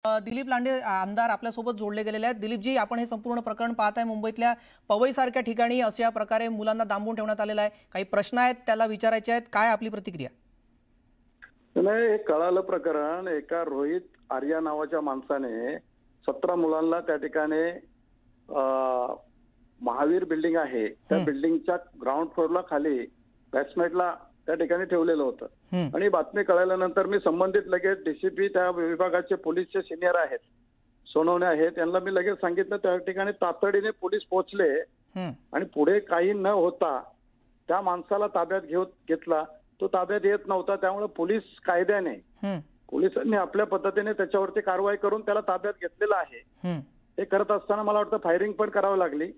दिलीप लांडे आमदार आपल्यासोबत जोडले गेलेले आहेत। दिलीपजी, आपण हे संपूर्ण प्रकरण पाहताय मुंबईतल्या पवईसारख्या ठिकाणी अशा प्रकारे मुलांना दांबून ठेवण्यात आलेला आहे। काही प्रश्न आहेत त्याला विचारायचे आहेत, काय आपली प्रतिक्रिया? नाही, हे कळालं प्रकरण एका रोहित आर्या नावाच्या माणसाने 17 मुलांना त्या ठिकाणी महावीर बिल्डिंग आहे त्या बिल्डिंगच्या ग्राउंड फ्लोअरला खाली बॅट्समेटला त्या ठिकाणी ठेवलेलं होतं। आणि बातमी कळाल्यानंतर मी संबंधित लगेच डीसीपी त्या विभागाचे पोलीसचे सिनियर आहेत सोनवणे आहेत त्यांना मी लगेच सांगितलं। त्या ठिकाणी तातडीने पोलीस पोहोचले आणि पुढे काही न होता त्या माणसाला ताब्यात घेतला। तो ताब्यात येत नव्हता, त्यामुळे पोलीस कायद्याने पोलिसांनी आपल्या पद्धतीने त्याच्यावरती कारवाई करून त्याला ताब्यात घेतलेलं आहे। हे करत असताना मला वाटतं फायरिंग पण करावी लागली,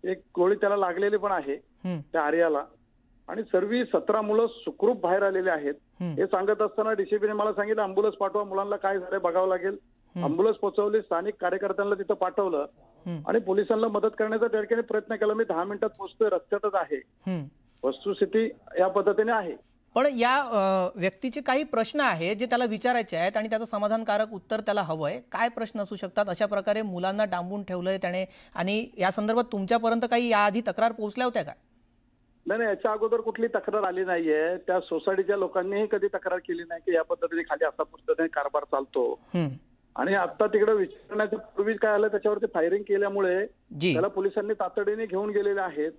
एक गोळी त्याला लागलेली पण आहे त्या आर्याला। आणि सर्व 17 मुलं सुखरूप बाहेर आलेले आहेत। हे सांगत असताना डीसीपीने मला सांगितलं अँब्युलन्स पाठवा, मुलांना काय झालंय बघावं लागेल। अँब्युलन्स पोहोचवली, स्थानिक कार्यकर्त्यांना तिथं पाठवलं आणि पोलिसांना मदत करण्याचा त्या ठिकाणी प्रयत्न केला। मी 10 मिनिटात पोहोचतोय, रस्त्यातच आहे, वस्तुस्थिती या पद्धतीने आहे। पण या व्यक्तीचे काही प्रश्न आहेत जे त्याला विचारायचे आहेत आणि त्याचं समाधानकारक उत्तर त्याला हवंय। काय प्रश्न असू शकतात? अशा प्रकारे मुलांना डांबून ठेवलंय त्याने आणि या संदर्भात तुमच्यापर्यंत काही याआधी तक्रार पोहोचल्या होत्या का? नाही, याच्या अगोदर कुठली तक्रार आली नाहीये। त्या सोसायटीच्या लोकांनीही कधी तक्रार केली नाही की या पद्धतीने खाली असा पद्धतीने कारभार चालतो। आणि आता तिकडे विचारण्याच्या पूर्वी काय आलं, त्याच्यावरती फायरिंग केल्यामुळे त्याला पोलिसांनी तातडीने घेऊन गेलेले आहेत।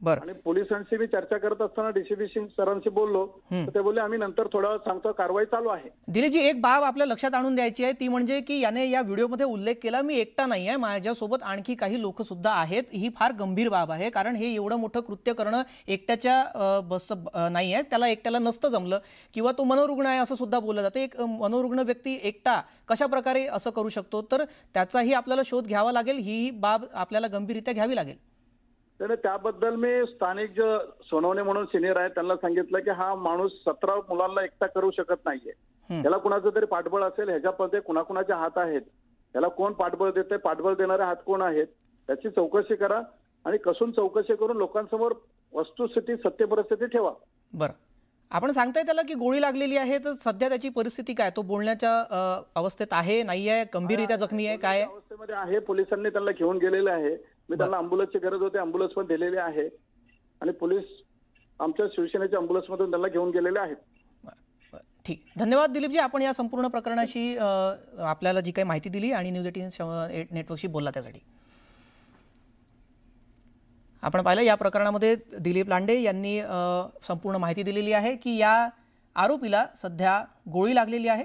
आणि पोलिसांशी मी चर्चा करत असताना डीसीपी सरांशी बोललो तर ते बोलले आम्ही नंतर थोडा वेळ सांगतो, कारवाई चालू आहे। दिलीपजी, एक बाब आपल्या लक्षात आणून द्यायची आहे, ती म्हणजे की याने या व्हिडिओमध्ये उल्लेख केला मी एकटा नाही आहे, माझ्यासोबत आणखी काही लोक सुद्धा आहेत। ही फार गंभीर बाब आहे, कारण हे एवढं मोठं कृत्य करणं एकट्याच्या बस नाही आहे, त्याला एकट्याला नसतं जमलं किंवा तो मनोरुग्ण आहे असं सुद्धा बोललं जातं। एक मनोरुग्ण व्यक्ती एकटा कशा प्रकारे असं करू शकतो, तर त्याचाही आपल्याला शोध घ्यावा लागेल। ही बाब आपल्याला गंभीररित्या घ्यावी लागेल। त्याबद्दल मी स्थानिक जो सोनवणे म्हणून सिनियर आहे त्यांना सांगितलं की हा माणूस 17 मुलांना एकटा करू शकत नाहीये, त्याला कुणाचं तरी पाठबळ असेल, ह्याच्यामध्ये कुणाकुणाचे हात आहेत, त्याला कोण पाठबळ देते, पाठबळ देणारे हात कोण आहेत, त्याची चौकशी करा आणि कसून चौकशी करून लोकांसमोर वस्तुस्थिती सत्य परिस्थिती ठेवा। बरं, आपण सांगताय त्याला की गोळी लागलेली आहे, तर सध्या त्याची परिस्थिती काय? तो बोलण्याच्या अवस्थेत आहे, नाही आहे, गंभीररित्या जखमी आहे, काय अवस्थेमध्ये आहे? पोलिसांनी त्याला घेऊन गेलेले आहे। मी त्यांना अँब्युलन्सची गरज होती, अँब्युलन्स पण दिलेली आहे आणि पोलीस आमच्या शिवसेनेच्या अँब्युलन्स मधून त्याला घेऊन गेलेले आहेत। ठीक, धन्यवाद दिलीपजी, आपण या संपूर्ण प्रकरणाशी आपल्याला जी काही माहिती दिली आणि न्यूज 18 नेटवर्कशी बोलला त्यासाठी। आपण पाहिलं या प्रकरणामध्ये दिलीप लांडे यांनी संपूर्ण माहिती दिलेली आहे की या आरोपीला सध्या गोळी लागलेली आहे।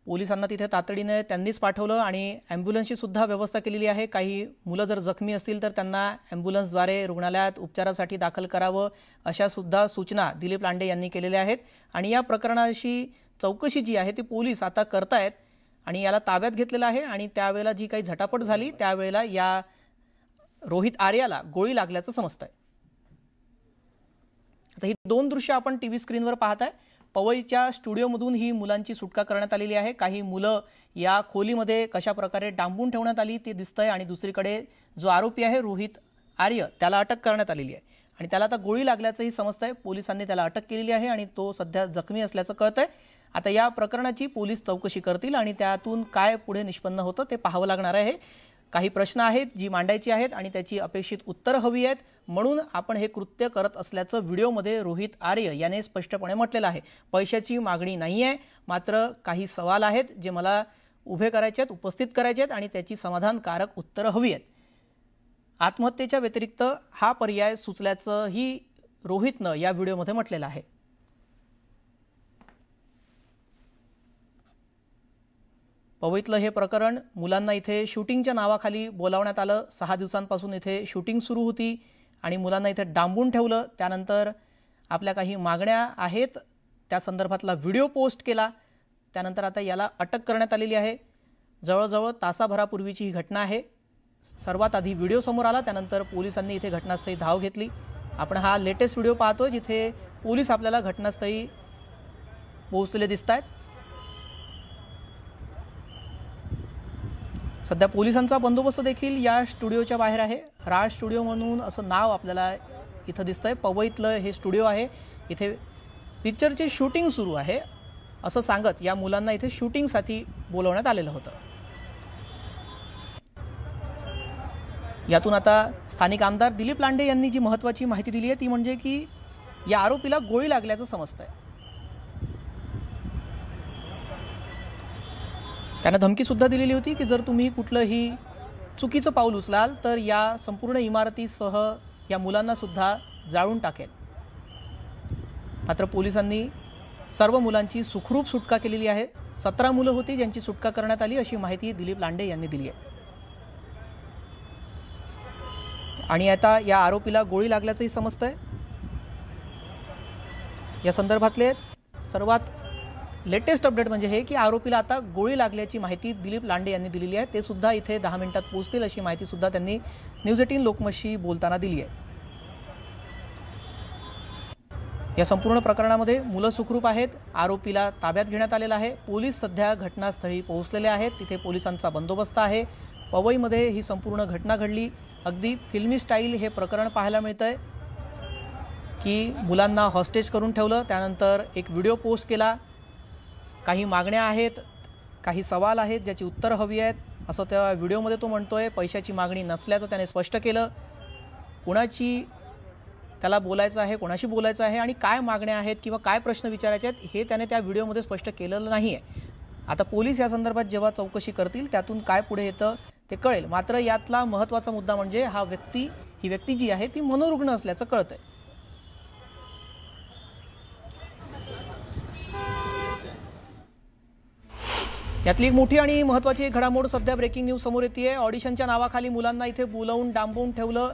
पोलिसांना तिथे तातडीने त्यांनीच पाठवलं आणि ॲम्ब्युलन्सची सुद्धा व्यवस्था केलेली आहे। काही मुलं जर जखमी असतील तर त्यांना ॲम्ब्युलन्सद्वारे रुग्णालयात उपचारासाठी दाखल करावं, अशा सुद्धा सूचना दिलीप लांडे यांनी केलेल्या आहेत। आणि या प्रकरणाची चौकशी जी आहे ती पोलीस आता करतायत आणि याला ताब्यात घेतलेलं आहे। आणि त्यावेळेला जी काही झटापट झाली त्यावेळेला या रोहित आर्याला गोळी लागल्याचं समजतंय। आता ही दोन दृश्य आपण टीव्ही स्क्रीनवर पाहताय। पवईच्या स्टुडिओमधून ही मुलांची सुटका करण्यात आलेली आहे। काही मुलं या खोलीमध्ये कशा प्रकारे डांबून ठेवण्यात आली ते दिसतंय आणि दुसरीकडे जो आरोपी आहे रोहित आर्य त्याला अटक करण्यात आलेली आहे आणि त्याला आता गोळी लागल्याचंही समजतंय। पोलिसांनी त्याला अटक केलेली आहे आणि तो सध्या जखमी असल्याचं कळतंय। आता या प्रकरणाची पोलीस चौकशी करतील आणि त्यातून काय पुढे निष्पन्न होतं ते पाहावं लागणार आहे। काही प्रश्न आहेत जी मांडायची आहेत आणि त्याची अपेक्षित उत्तर हवी आहेत, म्हणून आपण हे कृत्य करत असल्याचं व्हिडिओमध्ये रोहित आर्य याने स्पष्टपणे म्हटलेलं आहे। पैशाची मागणी नाही आहे, मात्र काही सवाल आहेत जे मला उभे करायचे आहेत, उपस्थित करायचे आहेत आणि त्याची समाधानकारक उत्तरं हवी आहेत। आत्महत्येच्या व्यतिरिक्त हा पर्याय सुचल्याचंही रोहितनं या व्हिडिओमध्ये म्हटलेलं आहे। पवईतलं हे प्रकरण, मुलांना इथे शूटिंगच्या नावाखाली बोलावण्यात आलं। 6 दिवसांपासून इथे शूटिंग सुरू होती आणि मुलांना इथे डांबून ठेवलं। त्यानंतर आपल्या काही मागण्या आहेत त्या संदर्भातला व्हिडिओ पोस्ट केला, त्यानंतर आता याला अटक करण्यात आलेली आहे। जवळजवळ तासाभरापूर्वीची ही घटना आहे। सर्वात आधी व्हिडिओ समोर आला, त्यानंतर पोलिसांनी इथे घटनास्थळी धाव घेतली। आपण हा लेटेस्ट व्हिडिओ पाहतोय जिथे पोलीस आपल्याला घटनास्थळी पोहोचलेले दिसतायत। सध्या पोलिसांचा बंदोबस्त देखील या स्टुडिओच्या बाहेर आहे। राज स्टुडिओ म्हणून असं नाव आपल्याला इथं दिसतंय। पवईतलं हे स्टुडिओ आहे, इथे पिक्चरची शूटिंग सुरू आहे। असं सांगत या मुलांना इथे शूटिंगसाठी बोलवण्यात आलेलं होतं। यातून आता स्थानिक आमदार दिलीप लांडे यांनी जी महत्त्वाची माहिती दिली आहे ती म्हणजे की या आरोपीला गोळी लागल्याचं समजतंय। त्यांना धमकी सुद्धा दिलेली होती की जर तुम्ही कुठलंही चुकीचं पाऊल उचलाल तर या संपूर्ण इमारतीसह या मुलांना सुद्धा जाळून टाकेल। मात्र पोलिसांनी सर्व मुलांची सुखरूप सुटका केलेली आहे। 17 मुलं होती ज्यांची सुटका करण्यात आली अशी माहिती दिलीप लांडे यांनी दिली आहे। आणि आता या आरोपीला गोळी लागल्याचंही समजतंय। या संदर्भातले सर्वात लेटेस्ट अपडेट म्हणजे हे की आरोपीला आता गोळी लागल्याची माहिती दिलीप लांडे यांनी दिलेली आहे। ते सुद्धा इथे 10 मिनिटात पोहोचतील अशी माहिती सुद्धा त्यांनी न्यूज 18 लोकमतशी बोलताना दिली आहे। या संपूर्ण प्रकरणामध्ये मुलं सुखरूप आहेत। आरोपीला ताब्यात घेण्यात आलेला आहे। पोलीस सध्या घटनास्थळी पोहोचलेले आहेत। तिथे पोलिसांचा बंदोबस्त आहे। पवईमध्ये ही संपूर्ण घटना घडली। अगदी फिल्मी स्टाईल हे प्रकरण पाहायला मिळतंय की मुलांना हॉस्टेज करून ठेवलं, त्यानंतर एक व्हिडिओ पोस्ट केला। काही मागण्या आहेत, काही सवाल आहेत ज्याची उत्तरं हवी आहेत असं त्या व्हिडिओमध्ये तो म्हणतोय। पैशाची मागणी नसल्याचं त्याने स्पष्ट केलं। कोणाची त्याला बोलायचं आहे, कोणाशी बोलायचं आहे आणि काय मागण्या आहेत किंवा काय प्रश्न विचारायचे आहेत हे त्याने त्या व्हिडिओमध्ये स्पष्ट केलेलं नाही आहे। आता पोलीस या संदर्भात जेव्हा चौकशी करतील त्यातून काय पुढे येतं ते कळेल। मात्र यातला महत्त्वाचा मुद्दा म्हणजे ही व्यक्ती जी आहे ती मनोरुग्ण असल्याचं कळतंय। यातली एक मोठी आणि महत्त्वाची घडामोड सध्या ब्रेकिंग न्यूज समोर येते आहे। ऑडिशनच्या नावाखाली मुलांना इथे बोलावून डांबवून ठेवलं।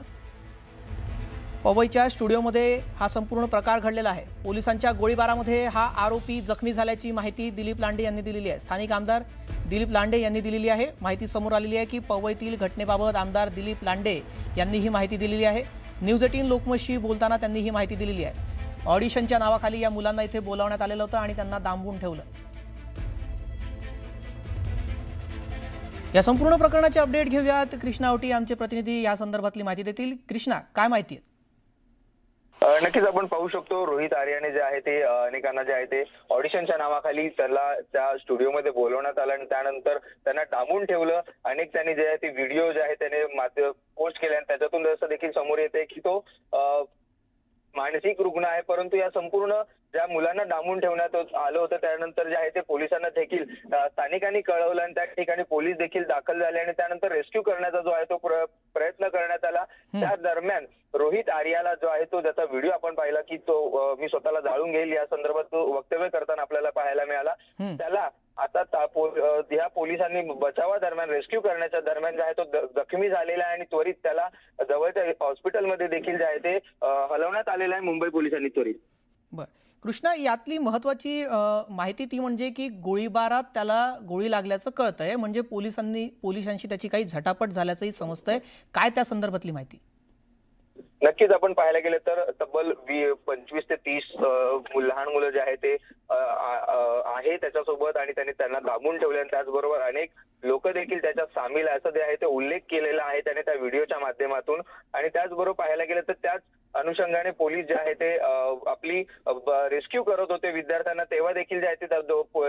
पवईच्या स्टुडिओमध्ये हा संपूर्ण प्रकार घडलेला आहे। पोलिसांच्या गोळीबारामध्ये हा आरोपी जखमी झाल्याची माहिती दिलीप लांडे यांनी दिलेली आहे। स्थानिक आमदार दिलीप लांडे यांनी दिलेली आहे। माहिती समोर आलेली आहे की पवईतील घटनेबाबत आमदार दिलीप लांडे यांनी ही माहिती दिलेली आहे। न्यूज 18 लोकमतशी बोलताना त्यांनी ही माहिती दिलेली आहे। ऑडिशनच्या नावाखाली या मुलांना इथे बोलावण्यात आलेलं होतं आणि त्यांना डांबवून ठेवलं। या संपूर्ण प्रकरणाचे अपडेट घेऊयात। कृष्णा औटी आमचे प्रतिनिधी या संदर्भातली माहिती देतील। कृष्णा, काय माहिती आहे? नक्कीच आपण पाहू शकतो रोहित आर्याने जे आहे ते अनेकांना जे आहे ते ऑडिशनच्या नावाखाली त्याला त्या स्टुडिओमध्ये बोलवण्यात आलं आणि त्यानंतर त्यांना डांबून ठेवलं। अनेक त्यांनी जे आहे ते व्हिडिओ जे आहे त्याने पोस्ट केले आणि त्याच्यातून असं देखील समोर येते की तो मानसिक रुग्ण आहे। परंतु या संपूर्ण ज्या मुलांना डांबून ठेवण्यात आलं होतं त्यानंतर जे आहे ते पोलिसांना देखील स्थानिकांनी कळवलं आणि त्या ठिकाणी पोलीस देखील दाखल झाले आणि त्यानंतर रेस्क्यू करण्याचा जो आहे तो प्रयत्न करण्यात आला। त्या दरम्यान रोहित आर्याला जो आहे तो ज्याचा व्हिडिओ आपण पाहिला की तो मी स्वतःला जाळून घेईल या संदर्भात तो वक्तव्य करताना आपल्याला पाहायला मिळाला। त्याला आता ह्या पोलिसांनी बचावादरम्यान रेस्क्यू करण्याच्या दरम्यान जे आहे तो जखमी झालेला आहे आणि त्वरित त्याला जवळच्या हॉस्पिटलमध्ये देखील जे आहे ते हलवण्यात आलेलं आहे मुंबई पोलिसांनी त्वरित। बरं कृष्णा, यातली महत्त्वाची माहिती ती म्हणजे की गोळीबारात त्याला गोळी लागल्याचं कळतंय, म्हणजे पोलिसांशी त्याची काही झटापट झाल्याचंही समजतंय। काय त्या संदर्भातली माहिती? नक्कीच आपण पाहायला गेलं तर तब्बल 25 ते 30 लहान मुलं जे आहे ते आहे त्याच्यासोबत आणि त्यांना दाबून ठेवले आणि त्याचबरोबर अनेक लोक देखील त्याच्यात सामील आहे असं जे आहे ते उल्लेख केलेला आहे त्याने त्या व्हिडिओच्या माध्यमातून। आणि त्याचबरोबर पाहायला गेलं तर त्याच अनुषंगाने पोलीस जे आहे ते आपली रेस्क्यू करत होते विद्यार्थ्यांना, तेव्हा देखील जे आहे ते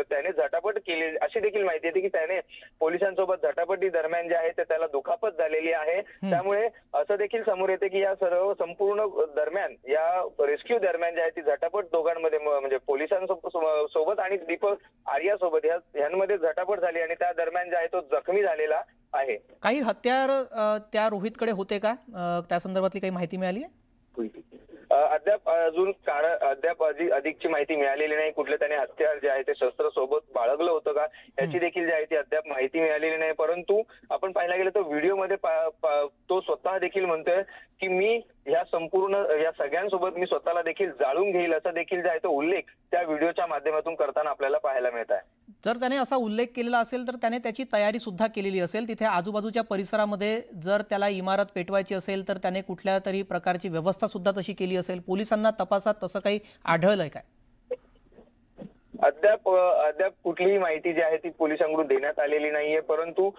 त्याने झटापट केली अशी देखील माहिती येते की त्याने पोलिसांसोबत झटापटी दरम्यान जे आहे ते त्याला दुखापत झालेली आहे। त्यामुळे असं देखील समोर येते की या सर्व संपूर्ण दरम्यान या रेस्क्यू दरम्यान जे आहे ती झटापट दोघांमध्ये म्हणजे पोलिसांसोबत आणि दीपक आर्यासोबत यांमध्ये झटापट झाली आणि त्या दरम्यान जे आहे तो जखमी झालेला आहे। काही हत्यार त्या रोहितकडे होते का? त्या संदर्भातली काही माहिती मिळाली आहे? अद्याप अधिकची माहिती मिळालेली नाही। कुठले त्याने हत्यार जे आहे ते शस्त्र सोबत बाळगलं होतं का याची देखील जी आहे ती अद्याप माहिती मिळालेली नाही। परंतु आपण पाहायला गेलं तर व्हिडिओमध्ये तो स्वतः देखील म्हणतोय की मी या सगळ्यांसोबत मी स्वतःला देखील जाळून घेईल असं देखील जे आहे तो उल्लेख त्या व्हिडिओच्या माध्यमातून करताना आपल्याला पाहायला मिळत आहे। जर त्याने असा उल्लेख केलेला असेल तर त्याने त्याची तयारी सुद्धा केलेली असेल। तिथे आजूबाजूच्या परिसरामध्ये जर त्याला इमारत पेटवायची असेल तर त्याने कुठल्या तरी प्रकारची व्यवस्था सुद्धा तशी केली असेल। पोलिसांना तपासात तसं काही आढळलंय काय? अद्याप कुठलीही माहिती जी आहे ती पोलिसांकडून देण्यात आलेली नाहीये, परंतु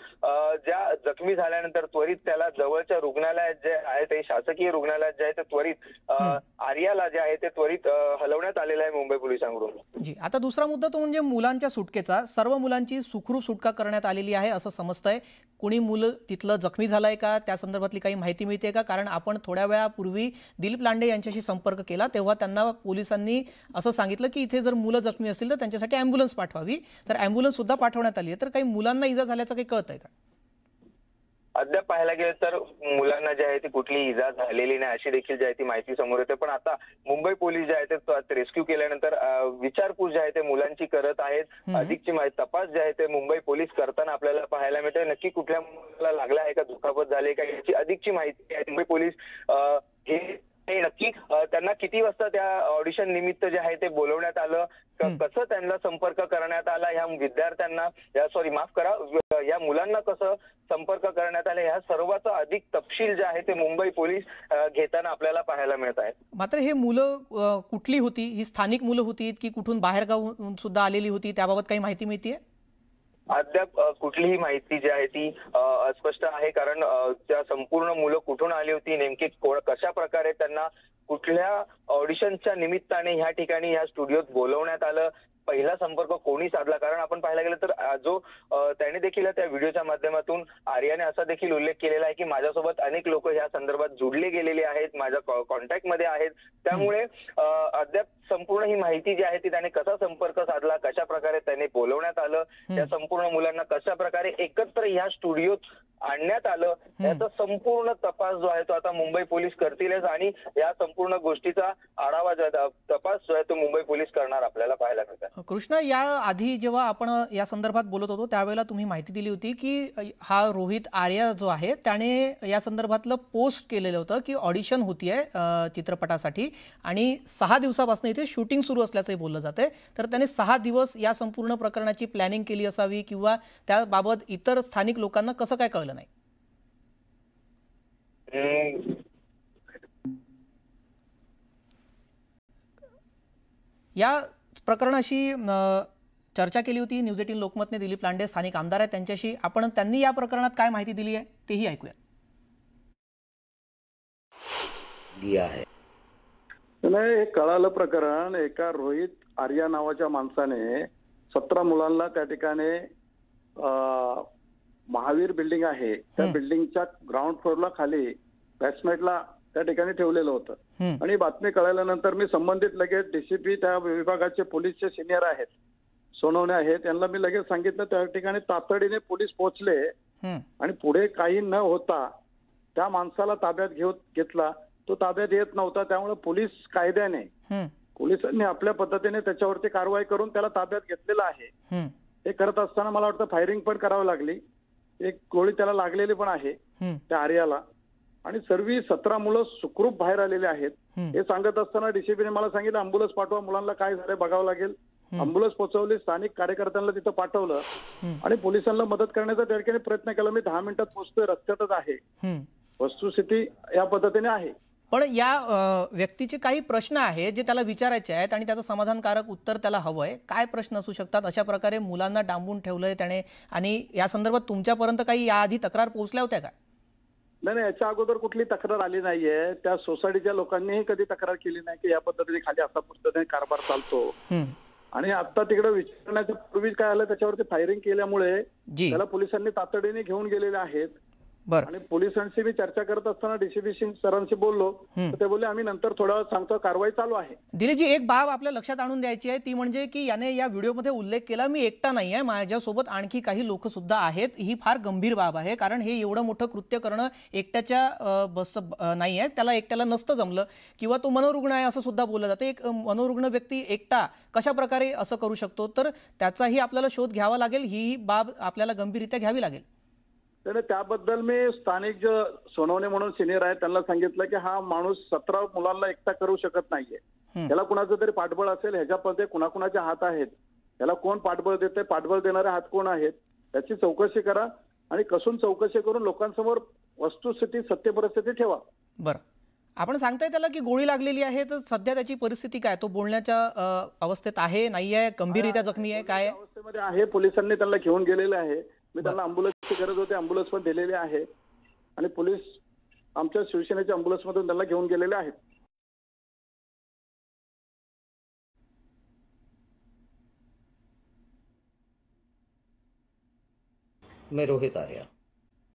ज्या जखमी झाल्यानंतर त्वरित त्याला जवळच्या रुग्णालयात जे आहे ते शासकीय रुग्णालयात जे आहे ते त्वरित आर्याला जे आहे ते त्वरित हलवण्यात आलेलं आहे मुंबई पोलिसांकडून. जी, आता दुसरा मुद्दा तो म्हणजे मुलांच्या सुटकेचा. सर्व मुलांची सुखरूप सुटका करण्यात आलेली आहे असं समजतंय. कुणी मुलं तिथलं जखमी झालंय का, त्या संदर्भातली काही माहिती मिळते का? कारण आपण थोड्या वेळापूर्वी दिलीप लांडे यांच्याशी संपर्क केला, तेव्हा त्यांना पोलिसांनी असं सांगितलं की इथे जर मुलं जखमी असतील तर त्यांच्यासाठी ॲम्ब्युलन्स पाठवावी. तर ॲम्ब्युलन्स सुद्धा पाठवण्यात आली आहे. तर काही मुलांना इजा झाल्याचं काही कळतंय का? अद्याप पाहायला गेलं तर मुलांना जे आहे ती कुठली इजा झालेली नाही अशी देखील जी आहे ती माहिती समोर येते. पण आता मुंबई पोलीस जे आहे ते रेस्क्यू केल्यानंतर विचारपूस जे आहे ते मुलांची करत आहेत. अधिकची माहिती तपास जे आहे ते मुंबई पोलीस करताना आपल्याला पाहायला मिळते. नक्की कुठल्या मुलाला लागला आहे का, दुखापत झाली का, याची अधिकची माहिती आहे. मुंबई पोलीस हे नक्की त्यांना किती वाजता त्या ऑडिशन निमित्त जे आहे ते बोलवण्यात आलं, कसं त्यांना संपर्क करण्यात आला, ह्या विद्यार्थ्यांना माफ करा, या मुलांना कसं संपर्क करण्यात आला, ह्या सर्वाचा अधिक तपशील जे आहे ते मुंबई पोलीस घेताना आपल्याला पाहायला मिळत आहे. मात्र हे मुलं कुठली होती? ही स्थानिक मुलं होती की कुठून बाहेरगावून सुद्धा आलेली होती? त्याबाबत काही माहिती मिळतेय? अद्याप कुठलीही माहिती जी आहे ती अस्पष्ट आहे, कारण त्या संपूर्ण मुलं कुठून आली होती, नेमकी कशा प्रकारे त्यांना कुठल्या ऑडिशनच्या निमित्ताने ह्या ठिकाणी ह्या स्टुडिओत बोलवण्यात आलं, पहिला संपर्क कोणी साधला. कारण आपण पाहायला गेलं तर जो त्याने देखील त्या व्हिडिओच्या माध्यमातून आर्याने असा देखील उल्लेख केलेला आहे की माझ्यासोबत अनेक लोक ह्या संदर्भात जुडले गेलेले आहेत, माझ्या कॉन्टॅक्ट मध्ये आहेत. त्यामुळे अद्याप संपूर्ण ही माहिती जी आहे ती त्याने कसा संपर्क साधला, कशा प्रकारे त्याने बोलवण्यात आलं, त्या संपूर्ण मुलांना कशा प्रकारे एकत्र ह्या स्टुडिओत आणण्यात आलं, याचा संपूर्ण तपास जो आहे तो आता मुंबई पोलीस करतीलच. आणि या संपूर्ण गोष्टीचा आढावा तपास जो आहे तो मुंबई पोलीस करणार आपल्याला पाहायला मिळतं. कृष्णा, या आधी जेव्हा आपण या संदर्भात बोलत होतो त्यावेळेला तुम्ही माहिती दिली होती की हा रोहित आर्या जो आहे त्याने या संदर्भातलं पोस्ट केलेलं होतं की ऑडिशन होतीये चित्रपटासाठी आणि 6 दिवसापासून इथे शूटिंग सुरू असल्याचंही बोललं जातंय. तर त्याने 6 दिवस या संपूर्ण प्रकरणाची प्लॅनिंग केली असावी किंवा त्याबाबत इतर स्थानिक लोकांना कसं काय कळलं नाही? या प्रकरणाशी चर्चा केली होती न्यूज 18 लोकमतने दिलीप लांडे स्थानिक आमदार आहेत त्यांच्याशी. त्यांनी या प्रकरणात काय माहिती दिली आहे तेही ऐकूया. हे कळालं प्रकरण, एका रोहित आर्या नावाच्या माणसाने 17 मुलांना त्या ठिकाणी महावीर बिल्डिंग आहे त्या बिल्डिंगच्या ग्राउंड फ्लोअरला खाली बेसमेंटला त्या ठिकाणी ठेवलेलं होतं. आणि बातमी कळाल्यानंतर मी संबंधित लगेच डीसीपी त्या विभागाचे पोलीसचे सिनियर आहेत, सोनवणे आहेत, त्यांना मी लगेच सांगितलं. त्या ठिकाणी तातडीने पोलीस पोहोचले आणि पुढे काही न होता त्या माणसाला ताब्यात घेतला. तो ताब्यात येत नव्हता, त्यामुळे पोलीस कायद्याने पोलिसांनी आपल्या पद्धतीने त्याच्यावरती कारवाई करून त्याला ताब्यात घेतलेलं आहे. हे करत असताना मला वाटतं फायरिंग पण करावी लागली, एक गोळी त्याला लागलेली पण आहे त्या आर्याला. आणि सर्व 17 मुलं सुखरूप बाहेर आलेले आहेत. हे सांगत असताना डीसीपीने मला सांगितलं अँब्युलन्स पाठवा, मुलांना काय झालं बघावं लागेल. अँब्युलन्स पोहोचवली, स्थानिक कार्यकर्त्यांना तिथं पाठवलं आणि पोलिसांना मदत करण्याचा त्या ठिकाणी प्रयत्न केला. मी 10 मिनिटात पोहोचतोय, रस्त्यातच आहे. वस्तुस्थिती या पद्धतीने आहे. पण या व्यक्तीचे काही प्रश्न आहेत जे त्याला विचारायचे आहेत आणि त्याचं समाधानकारक उत्तर त्याला हवंय. काय प्रश्न असू शकतात? अशा प्रकारे मुलांना डांबून ठेवलंय त्याने आणि या संदर्भात तुमच्यापर्यंत काही याआधी तक्रार पोहोचल्या होत्या का? नाही, याच्या अगोदर कुठली तक्रार आली नाहीये. त्या सोसायटीच्या लोकांनीही कधी तक्रार केली नाही की या पद्धतीने खाली असा पद्धतीने कारभार चालतो. आणि आता तिकडे विचारण्याच्या पूर्वी काय आलं, त्याच्यावरती फायरिंग केल्यामुळे त्याला पोलिसांनी तातडीने घेऊन गेलेले आहेत. आणि पोलिसांशी मी चर्चा करत असताना डीसीपी सरांशी बोललो तर ते बोलले आम्ही नंतर थोडा सांगतो, कारवाई चालू आहे. दिलीपजी, एक बाब आपल्या लक्षात आणून द्यायची आहे, ती म्हणजे की याने या व्हिडिओमध्ये उल्लेख केला मी एकटा नाही आहे, माझ्यासोबत आणखी काही लोक सुद्धा आहेत. ही फार गंभीर बाब आहे, कारण हे एवढं मोठं कृत्य करणं एकट्याच्या बस नाही आहे, त्याला एकट्याला नसतं जमलं किंवा तो मनोरुग्ण आहे असं सुद्धा बोललं जातं. एक मनोरुग्ण व्यक्ती एकटा कशा प्रकारे असं करू शकतो, तर त्याचाही आपल्याला शोध घ्यावा लागेल. ही बाब आपल्याला गंभीररित्या घ्यावी लागेल. त्याबद्दल मी स्थानिक जे सोनवणे म्हणून सिनियर आहेत त्यांना सांगितलं की हा माणूस 17 मुलांना एकटा करू शकत नाहीये. त्याला कुणाचं तरी पाठबळ असेल, ह्याच्यामध्ये कुणाकुणाचे हात आहेत, त्याला कोण पाठबळ देते, पाठबळ देणारे हात कोण आहेत, त्याची चौकशी करा आणि कसून चौकशी करून लोकांसमोर वस्तुस्थिती सत्य परिस्थिती ठेवा. बरं, आपण सांगताय त्याला की गोळी लागलेली आहे, तर सध्या त्याची परिस्थिती काय? तो बोलण्याच्या अवस्थेत आहे, नाही आहे, गंभीररित्या जखमी आहे, काय आहे? अवस्थेमध्ये आहे. पोलिसांनी त्यांना घेऊन गेलेले आहे. मी त्यांना अँब्युलन्सची गरज होती, अँब्युलन्स पण दिलेली आहे आणि पोलीस आमच्या शिवसेनेच्या अँब्युलन्समधून त्यांना घेऊन गेलेले आहेत. मैं रोहित आर्या।